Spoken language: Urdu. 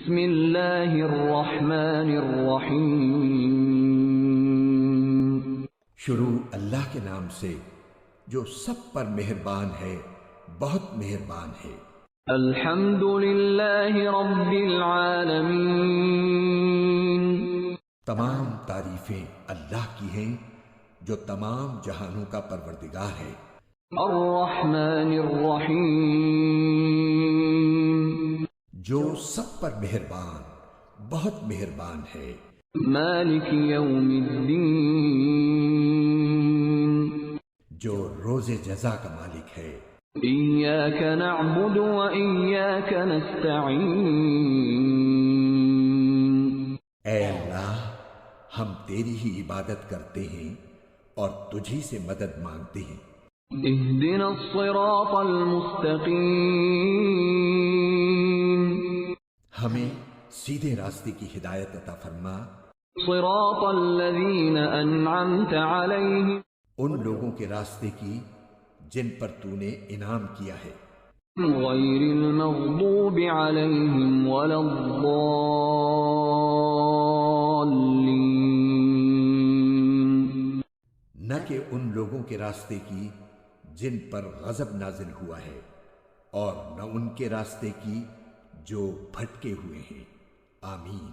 بسم اللہ الرحمن الرحیم شروع اللہ کے نام سے جو سب پر مہربان ہے، بہت مہربان ہے۔ الحمد للہ رب العالمین، تمام تعریفیں اللہ کی ہیں جو تمام جہانوں کا پروردگار ہے۔ الرحمن الرحیم، جو سب پر مہربان، بہت مہربان ہے۔ مالک یوم الدین، جو روز جزا کا مالک ہے۔ ایاک نعبد و ایاک نستعین، اے اللہ، ہم تیری ہی عبادت کرتے ہیں اور تجھی سے مدد مانگتے ہیں۔ اہدنا الصراط المستقیم، ہمیں سیدھے راستے کی ہدایت عطا فرما، صراط الذین انعمت علیہم، ان لوگوں کے راستے کی جن پر تو نے انعام کیا ہے، غیر المغضوب علیہم ولا الضالین، نہ کہ ان لوگوں کے راستے کی جن پر غضب نازل ہوا ہے، اور نہ ان کے راستے کی جو بھٹکے ہوئے ہیں۔ آمین۔